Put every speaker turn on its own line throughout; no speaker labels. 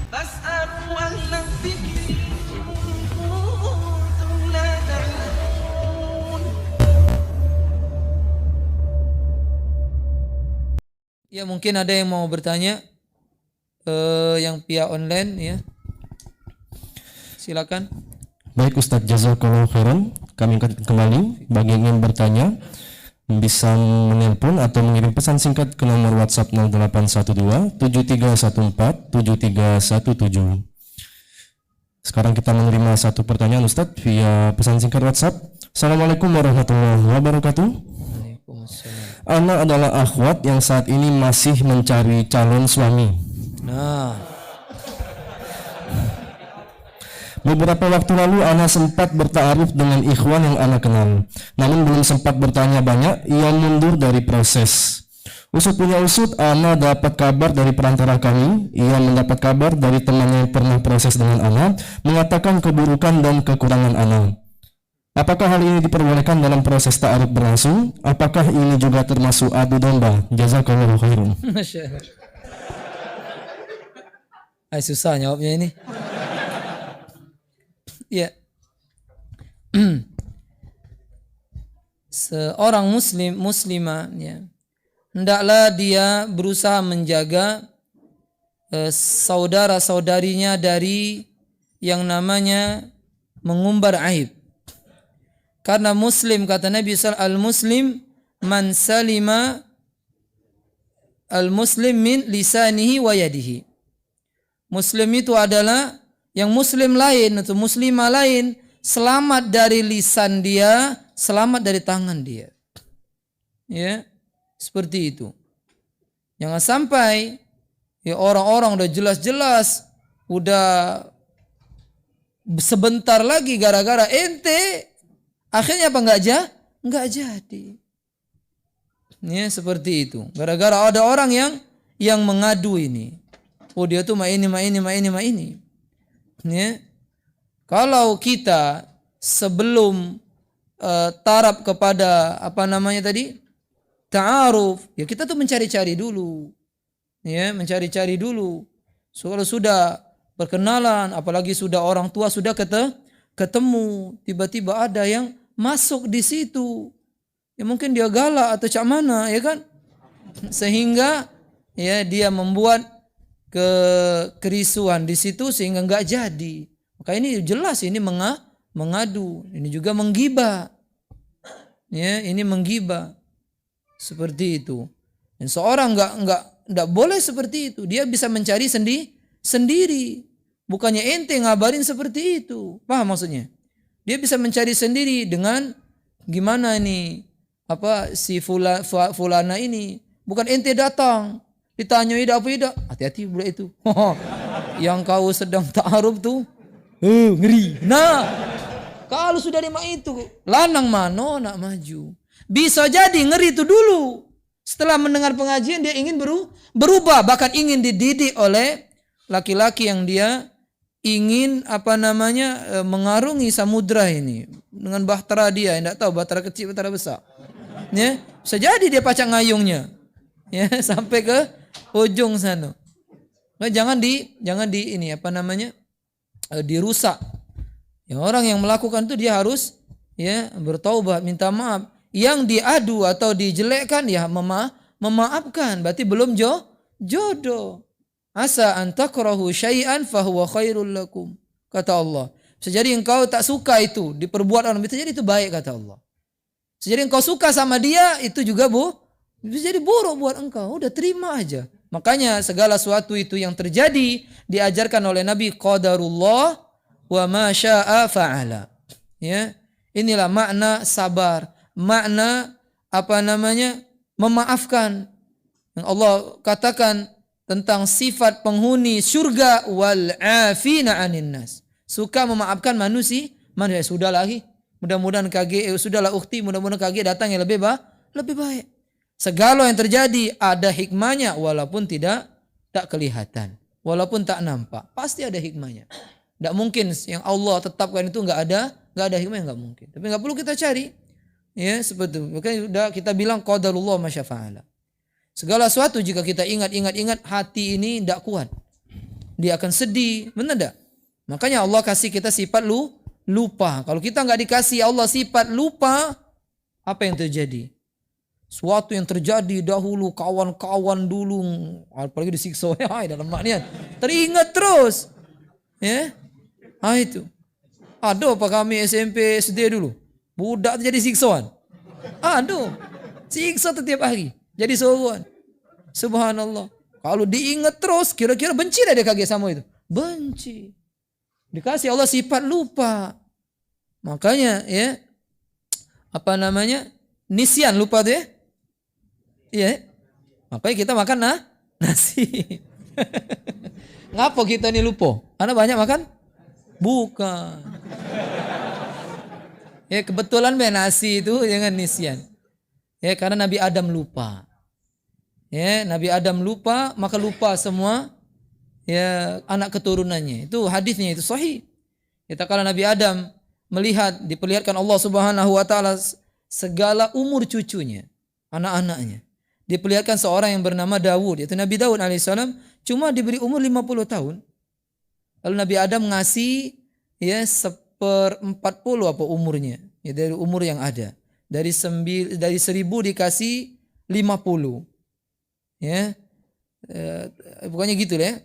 فاسألوا أهل الذكر إن كنتم لا تعلمون.
Ya, mungkin ada yang mau bertanya, yang via online ya. Silakan.
Baik Ustadz, jazakallahu khairan. Kami ingatkan kembali, bagi yang ingin bertanya bisa menelpon atau mengirim pesan singkat ke nomor WhatsApp 0812 7314 7317. Sekarang kita menerima satu pertanyaan Ustadz via pesan singkat WhatsApp. Assalamualaikum warahmatullahi wabarakatuh.
Waalaikumsalam.
Ana adalah akhwat yang saat ini masih mencari calon suami.
Nah,
Beberapa waktu lalu Ana sempat bertaaruf dengan ikhwan yang Ana kenal. Namun belum sempat bertanya banyak, ia mundur dari proses. Usut punya usut, Ana dapat kabar dari perantara kami. Ia mendapat kabar dari temannya yang pernah proses dengan Ana, mengatakan keburukan dan kekurangan Ana. Apakah hal ini diperbolehkan dalam proses ta'aruf berlangsung? Apakah ini juga termasuk adu domba? Jazakallahu khairan.
Masya Allah. Susah jawabnya ini. Ya. Seorang muslimah ya, hendaklah dia berusaha menjaga saudara-saudarinya dari yang namanya mengumbar aib. Karena muslim, kata Nabi sallallahu alaihi wasallam, al-muslim man salima al-muslim min lisanihi wa yadihi. Muslim itu adalah yang muslim lain atau muslimah lain selamat dari lisan dia, selamat dari tangan dia. Ya, seperti itu. Jangan sampai ya orang-orang udah jelas-jelas udah sebentar lagi gara-gara ente akhirnya apa enggak jadi. Ya, seperti itu. Gara-gara ada orang yang mengadu ini. Oh, dia tuh ini. Ya. Kalau kita sebelum taraf kepada apa namanya tadi? Ta'aruf, ya kita tuh mencari-cari dulu. Ya, mencari-cari dulu. So, kalau sudah perkenalan, apalagi sudah orang tua sudah ketemu, tiba-tiba ada yang masuk di situ. Ya mungkin dia galak atau cak mana, ya kan? Sehingga ya dia membuat kerisuan di situ sehingga enggak jadi. Maka ini jelas ini mengadu, ini juga menggibah. Ya, ini menggibah. Seperti itu. Dan seorang enggak boleh seperti itu. Dia bisa mencari sendiri. Bukannya ente ngabarin seperti itu. Paham maksudnya? Dia bisa mencari sendiri dengan gimana ini? Apa si fulana ini? Bukan ente datang ditanya ida apa ida, hati-hati budak itu. Yang kau sedang ta'aruf tuh ngeri. Nah, kalau sudah lima itu lanang mano nak maju. Bisa jadi ngeri itu dulu. Setelah mendengar pengajian dia ingin berubah, bahkan ingin dididik oleh laki-laki yang dia ingin apa namanya mengarungi samudra ini dengan bahtera dia, tidak tahu bahtera kecil bahtera besar. Ya, bisa jadi dia pacak ngayungnya. Ya, sampai ke ujung sana. Nah, jangan di ini apa namanya? Dirusak. Ya, orang yang melakukan itu dia harus ya bertaubat, minta maaf. Yang diadu atau dijelekkan ya memaafkan, berarti belum jodoh. Asa an takrahu syai'an fahuwa khairul lakum, kata Allah. Bisa jadi engkau tak suka itu diperbuat orang, bisa jadi itu baik, kata Allah. Bisa jadi engkau suka sama dia, itu juga bisa jadi buruk buat engkau. Udah terima aja. Makanya segala sesuatu itu yang terjadi diajarkan oleh Nabi, qadarullah wa ma syaa fa'ala. Ya, inilah makna sabar, makna apa namanya? Memaafkan. Yang Allah katakan tentang sifat penghuni surga, wal afina 'anin nas. Suka memaafkan manusia. Sudah lagi. Mudah-mudahan sudahlah ukhti, mudah-mudahan KG datang yang lebih baik. Segala yang terjadi ada hikmahnya walaupun tak kelihatan, walaupun tak nampak, pasti ada hikmahnya. Tidak mungkin yang Allah tetapkan itu enggak ada hikmahnya, enggak mungkin. Tapi enggak perlu kita cari. Ya, seperti itu. Makanya sudah kita bilang qadarullah ma syaa fa'ala. Segala sesuatu jika kita ingat hati ini tidak kuat. dia akan sedih, benar enggak? Makanya Allah kasih kita sifat lupa. Kalau kita nggak dikasih Allah sifat lupa, apa yang terjadi? Suatu yang terjadi dahulu, kawan-kawan dulu, apalagi disiksa ya dalam maknian, teringat terus, ya, itu. Aduh, apa kami SMP SD dulu, budak jadi siksaan. Aduh, siksa setiap hari, jadi seruan. Subhanallah. Kalau diingat terus, kira-kira benci dah dia kaget sama itu. Benci. Dikasih Allah sifat lupa. Makanya ya, nisyan lupa tuh ya. Iya. Makanya kita makan nasi. Ngapa kita ini lupa? Karena banyak makan? Bukan. Ya kebetulan nasi itu jangan nisyan. Ya karena Nabi Adam lupa. Ya, Nabi Adam lupa, maka lupa semua ya anak keturunannya. Itu hadisnya itu sahih. Kita kala Nabi Adam diperlihatkan Allah Subhanahu wa taala segala umur cucunya, anak-anaknya. Diperlihatkan seorang yang bernama Daud, yaitu Nabi Daud alaihissalam, cuma diberi umur 50 tahun. Lalu Nabi Adam ngasih ya 1/40 apa umurnya, ya dari umur yang ada. Dari 1000 dikasih 50. Ya. Bukannya gitu ya.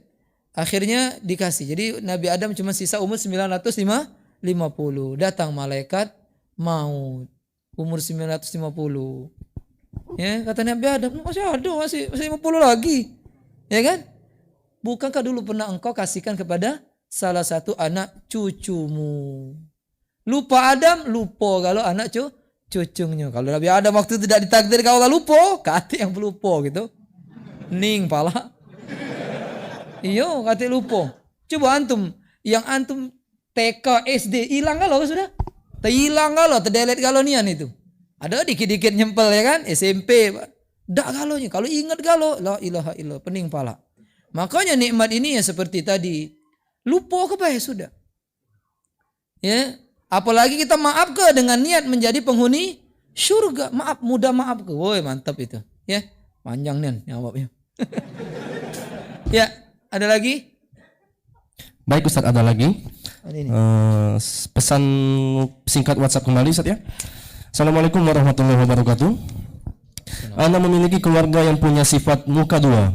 Akhirnya dikasih. Jadi Nabi Adam cuma sisa umur 950. Datang malaikat maut. Umur 950. Ya, kata Nabi Adam, masih 50 lagi. Ya kan? Bukankah dulu pernah engkau kasihkan kepada salah satu anak cucumu? Lupa Adam, lupa kalau anak cucunya. Kalau Nabi Adam waktu itu tidak ditakdir kalau lupa, kata yang lupa gitu. Ning pala. Iyo, kata lupa. Coba yang antum TK, SD hilang kalau sudah? Hilang kalau, terdelete kalau nian itu. Ada dikit-dikit nyempel ya kan? SMP. Dak galonya. Kalau ingat galo, la ilaha illallah, pening pala. Makanya nikmat ini ya seperti tadi. Lupa ke baik sudah. Ya, apalagi kita maaf ke dengan niat menjadi penghuni surga. Maaf, mudah maaf ke. Woi, mantap itu. Ya, panjang nih jawabnya. Ya, ada lagi?
Baik Ustaz, ada lagi. Pesan singkat WhatsApp kembali Ustaz ya. Assalamualaikum warahmatullahi wabarakatuh. Ana memiliki keluarga yang punya sifat muka dua.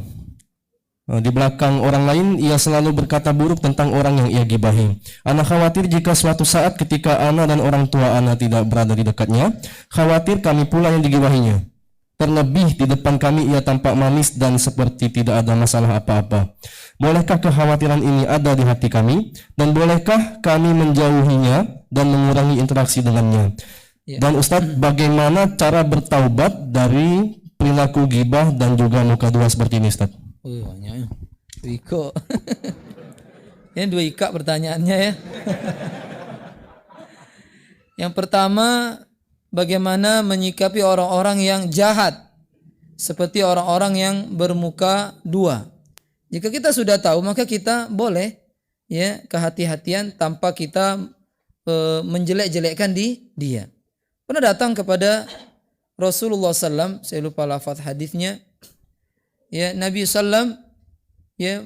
Di belakang orang lain ia selalu berkata buruk tentang orang yang ia gibahi. Ana khawatir jika suatu saat ketika ana dan orang tua ana tidak berada di dekatnya, khawatir kami pula yang digibahinya. Terlebih di depan kami ia tampak manis dan seperti tidak ada masalah apa-apa. Bolehkah kekhawatiran ini ada di hati kami? Dan bolehkah kami menjauhinya dan mengurangi interaksi dengannya? Dan Ustadz, bagaimana cara bertaubat dari perilaku gibah dan juga muka dua seperti ini Ustadz?
Banyak ya. Iko. Ini 2 ika pertanyaannya ya. Yang pertama, bagaimana menyikapi orang-orang yang jahat seperti orang-orang yang bermuka dua. Jika kita sudah tahu, maka kita boleh ya kehati-hatian tanpa kita menjelek-jelekkan dia. Pernah datang kepada Rasulullah SAW, saya lupa lafaz hadisnya. Ya, Nabi SAW ya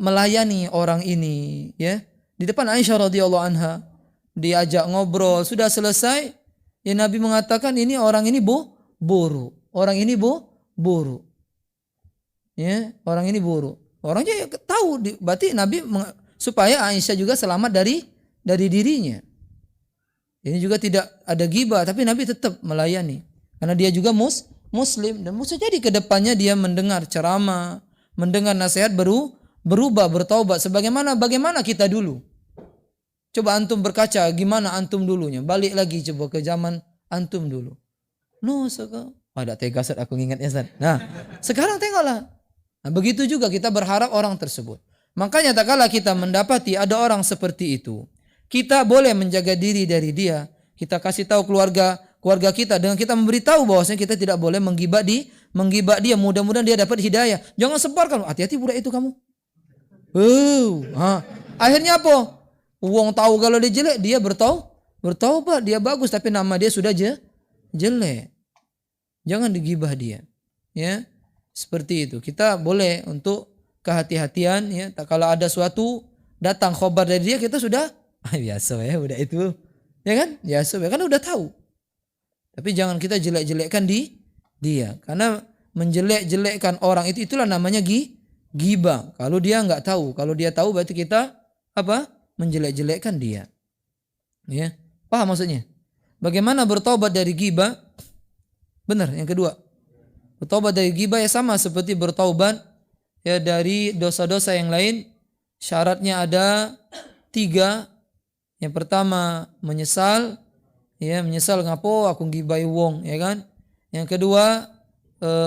melayani orang ini ya di depan Aisyah radhiyallahu anha, diajak ngobrol, sudah selesai ya Nabi mengatakan ini orang ini buruk. Orang ini buruk. Ya, orang ini buruk. Orangnya tahu, berarti Nabi supaya Aisyah juga selamat dari dirinya. Ini juga tidak ada ghibah, tapi Nabi tetap melayani karena dia juga muslim, dan bisa jadi ke depannya dia mendengar ceramah, mendengar nasihat berubah, bertaubat bagaimana kita dulu. Coba antum berkaca gimana antum dulunya, balik lagi coba ke zaman antum dulu. Sekarang ada tegas aku ingatnya Ustaz. Nah, sekarang tengoklah. Nah, begitu juga kita berharap orang tersebut. Makanya tak kala kita mendapati ada orang seperti itu, kita boleh menjaga diri dari dia. Kita kasih tahu keluarga kita dengan kita memberitahu bahwasanya kita tidak boleh menggibah dia. Mudah-mudahan dia dapat hidayah. Jangan sebarkan. Hati-hati budak itu kamu. Akhirnya apa? Uang tahu kalau dia jelek, dia bertaubat, dia bagus, tapi nama dia sudah jelek. Jangan digibah dia. Ya, seperti itu. Kita boleh untuk kehati-hatian ya. Kalau ada suatu datang khobar dari dia, kita sudah biasa ya, udah itu. Ya kan? Biasa ya, kan udah tahu. Tapi jangan kita jelek-jelekkan dia. Karena menjelek-jelekkan orang itulah namanya ghibah. Kalau dia nggak tahu, kalau dia tahu berarti kita apa? Menjelek-jelekkan dia. Ya. Paham maksudnya? Bagaimana bertobat dari ghibah? Benar, yang kedua. Bertobat dari ghibah ya sama seperti bertobat ya dari dosa-dosa yang lain. Syaratnya ada 3. Yang pertama menyesal, ya menyesal ngapo aku ngibai wong, ya kan. Yang kedua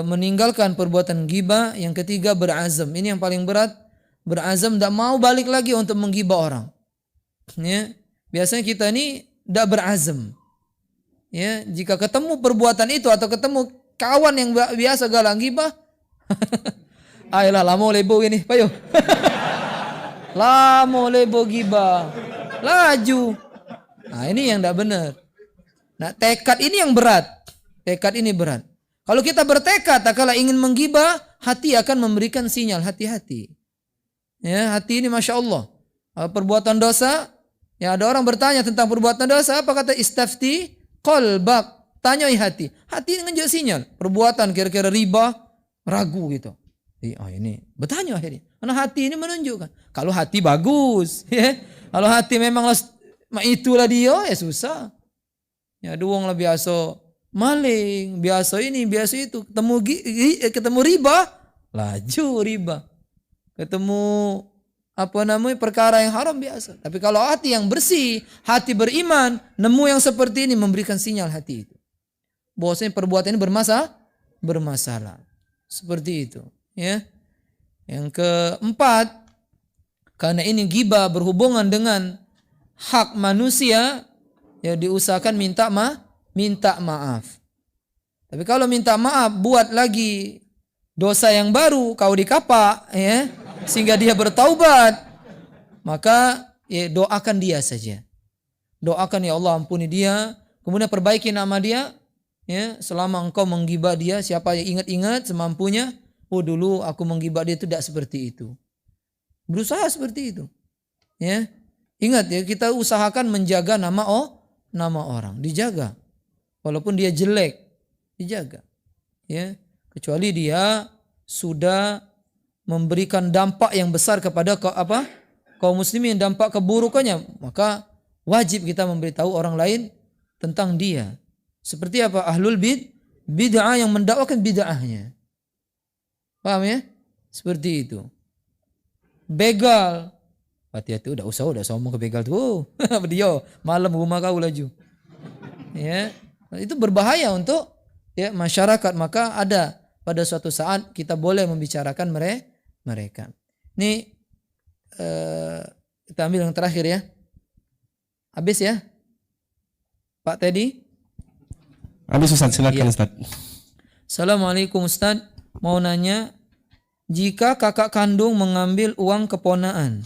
meninggalkan perbuatan ghibah. Yang ketiga berazam. Ini yang paling berat. Berazam tidak mau balik lagi untuk menggibah orang. Ya, biasanya kita ini tidak berazam. Ya, jika ketemu perbuatan itu atau ketemu kawan yang biasa galang ghibah, ayolah lamo lebo ini, payo. Lamo lebo ghibah. Laju. Nah, ini yang tidak benar. Nah, tekad ini yang berat. Tekad ini berat. Kalau kita bertekad kalau ingin menggibah, hati akan memberikan sinyal, hati-hati. Ya, hati ini Masya Allah. Perbuatan dosa, ya ada orang bertanya tentang perbuatan dosa, apa kata istafti qalbak, tanyai hati. Hati ini ngejuk sinyal. Perbuatan kira-kira riba, ragu gitu. Oh ini bertanya akhirnya. Karena hati ini menunjukkan. Kalau hati bagus, ya. Kalau hati memang itulah dia, ya susah. Ya duong lah biasa maling, biasa ini, biasa itu. Ketemu riba, laju riba. Ketemu perkara yang haram biasa. Tapi kalau hati yang bersih, hati beriman, nemu yang seperti ini memberikan sinyal hati itu. Bahwasanya perbuatan ini bermasalah. Seperti itu. Ya. Yang keempat, karena ini ghibah berhubungan dengan hak manusia, ya diusahakan minta maaf. Tapi kalau minta maaf buat lagi dosa yang baru, kau dikapak, ya, sehingga dia bertaubat, maka ya doakan dia saja. Doakan ya Allah ampuni dia, kemudian perbaiki nama dia, ya, selama engkau menggibah dia, siapa yang ingat-ingat semampunya, oh dulu aku menggibah dia itu tidak seperti itu. Berusaha seperti itu. Ya. Ingat ya, kita usahakan menjaga nama orang, dijaga. Walaupun dia jelek, dijaga. Ya, kecuali dia sudah memberikan dampak yang besar kepada kaum muslimin, dampak keburukannya, maka wajib kita memberitahu orang lain tentang dia. Seperti apa? Ahlul bid'ah yang mendakwakan bid'ahnya. Paham ya? Seperti itu. Begal. Hati-hati udah ngomong ke begal tuh. Dia malam rumah kau laju. Ya. Itu berbahaya untuk ya masyarakat, maka ada pada suatu saat kita boleh membicarakan mereka. Ini kita ambil yang terakhir ya. Habis ya? Pak Teddy?
Habis Ustaz, silakan Ustaz.
Assalamualaikum Ustaz. Mau nanya, jika kakak kandung mengambil uang keponaan,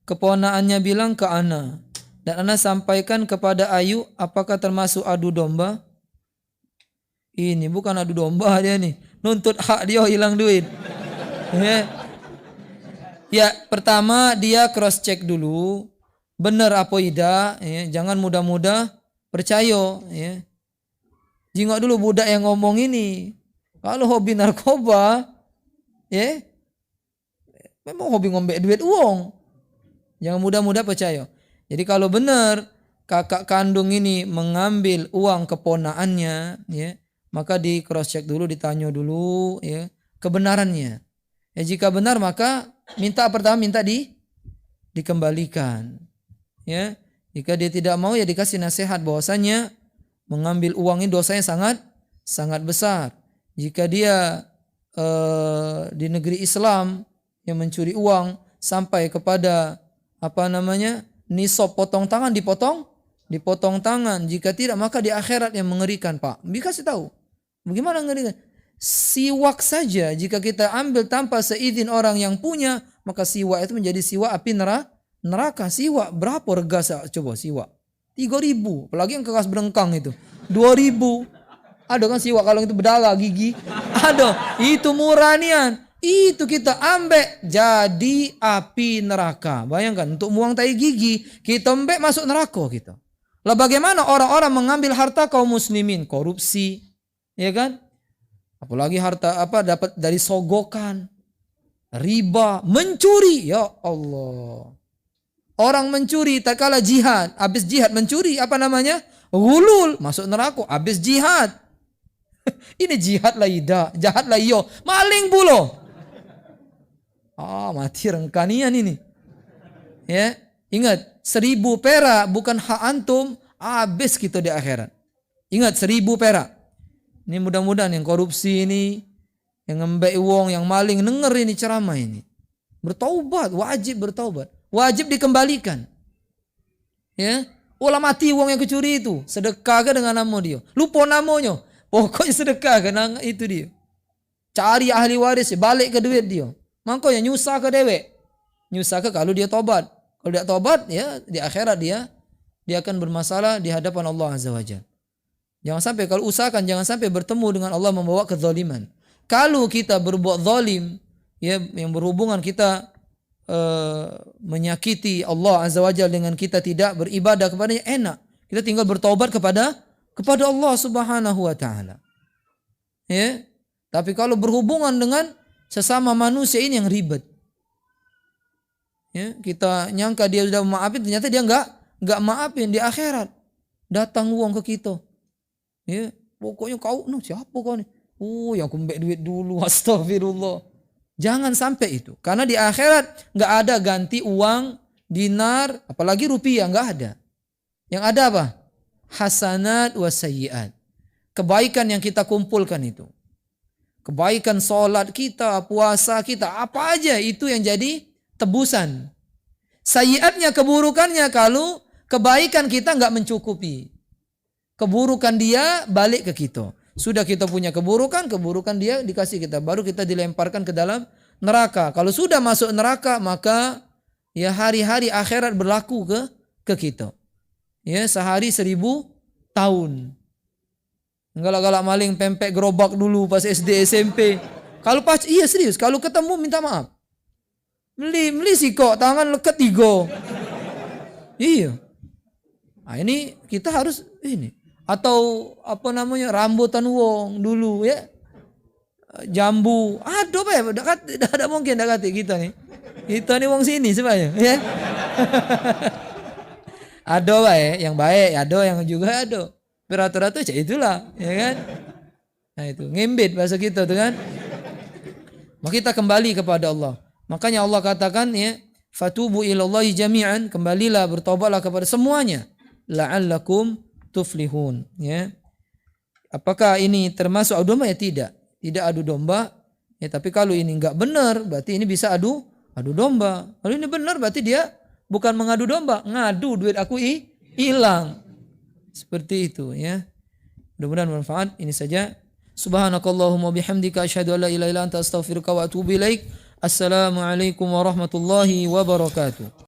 keponaannya bilang ke Ana, dan Ana sampaikan kepada Ayu, apakah termasuk adu domba? Ini bukan adu domba dia nih, nuntut hak dia hilang duit. Ya, pertama dia cross check dulu, benar apa tidak, ya, jangan mudah-mudah percaya. Ya. Jingok dulu budak yang ngomong ini. Kalau hobi narkoba, ya, memang hobi ngombek duit uang. Jangan mudah-mudah percaya. Jadi kalau benar kakak kandung ini mengambil uang keponaannya, ya, maka di cross check dulu, ditanya dulu, ya, kebenarannya. Ya, jika benar maka minta dikembalikan. Ya, jika dia tidak mau ya dikasih nasihat bahwasanya mengambil uang ini dosanya sangat besar. Jika dia di negeri Islam yang mencuri uang sampai kepada nisab potong tangan, dipotong tangan. Jika tidak maka di akhirat yang mengerikan, Pak. Dikasih tahu. Bagaimana ngerikan? Siwak saja jika kita ambil tanpa seizin orang yang punya, maka siwak itu menjadi siwak api neraka. Siwak berapa rega coba siwak? 3.000, apalagi yang keras berengkang itu 2.000. Ada kan siwak kalau itu berdarah gigi. Ada, itu murah nian. Itu kita ambek jadi api neraka. Bayangkan untuk buang tai gigi kita ambek masuk neraka kita. Lah bagaimana orang-orang mengambil harta kaum muslimin, korupsi, ya kan? Apalagi harta dapat dari sogokan, riba, mencuri, ya Allah. Orang mencuri tak kalah jihad, habis jihad mencuri apa namanya? Gulul, masuk neraka, habis jihad. Ini jihad lah ida, jahat lah iyo, maling pula. Mati rengkanian ini. Ya, ingat 1.000 perak bukan hak antum, habis kita di akhirat. Ingat 1.000 perak. Ini mudah-mudahan yang korupsi ini, yang ngembek uang, yang maling denger ini ceramah ini. Bertaubat, wajib bertaubat. Wajib dikembalikan. Ya, olah mati uang yang kecuri itu, sedekah ke dengan nama dia. Lupa namanya. Pokoknya sedekah ke dengan itu dia. Cari ahli waris, balik ke duit dia. Makanya nyusah ke dewek. Nyusah ke kalau dia tobat. Kalau dia tobat, ya di akhirat dia akan bermasalah di hadapan Allah Azza wa Jalla. Jangan sampai, kalau usahakan jangan sampai bertemu dengan Allah membawa kezaliman. Kalau kita berbuat zalim, ya yang berhubungan kita menyakiti Allah Azza wa Jalla dengan kita tidak beribadah kepadanya, enak. Kita tinggal bertobat kepada Allah Subhanahu wa taala. Ya. Tapi kalau berhubungan dengan sesama manusia ini yang ribet. Ya, kita nyangka dia sudah maafin, ternyata dia enggak maafin di akhirat. Datang uang ke kita. Ya, pokoknya kau siapa kau nih? Yang kumbek duit dulu, astagfirullah. Jangan sampai itu. Karena di akhirat enggak ada ganti uang, dinar, apalagi rupiah, enggak ada. Yang ada apa? Hasanat wa sayyiat. Kebaikan yang kita kumpulkan itu. Kebaikan solat kita, puasa kita, apa aja itu yang jadi tebusan. Sayyiatnya, keburukannya kalau kebaikan kita enggak mencukupi. Keburukan dia balik ke kita. Sudah kita punya keburukan dia dikasih kita. Baru kita dilemparkan ke dalam neraka. Kalau sudah masuk neraka, maka ya hari-hari akhirat berlaku ke kita. Ya, sehari 1.000 tahun. Galak-galak maling pempek gerobak dulu pas SD SMP. Kalau pas iya serius, kalau ketemu minta maaf. Beli sih kok, tangan leket 3. Iya. Nah, ini kita harus ini. Atau apa namanya, rambutan wong dulu ya. Jambu. Aduh apa ya, ada mungkin dekat kita nih. Kita nih wong sini sebenarnya ya. Ada baik, yang baik, ada yang juga ada. Rata-rata itulah, ya kan? Nah itu, ngembit bahasa kita tuh kan. Maka kita kembali kepada Allah. Makanya Allah katakan ya, fatubu ilallahi jami'an, kembalilah, bertobatlah kepada semuanya. La'allakum tuflihun, ya. Apakah ini termasuk adu domba? Ya tidak adu domba. Ya, tapi kalau ini enggak benar, berarti ini bisa adu domba. Kalau ini benar, berarti dia bukan mengadu domba, ngadu duit aku hilang. Seperti itu ya. Mudah-mudahan bermanfaat. Ini saja. Subhanakallahumma bihamdika asyhadu an la ilaha illa anta astaghfiruka wa atubu ilaik. Assalamualaikum warahmatullahi wabarakatuh.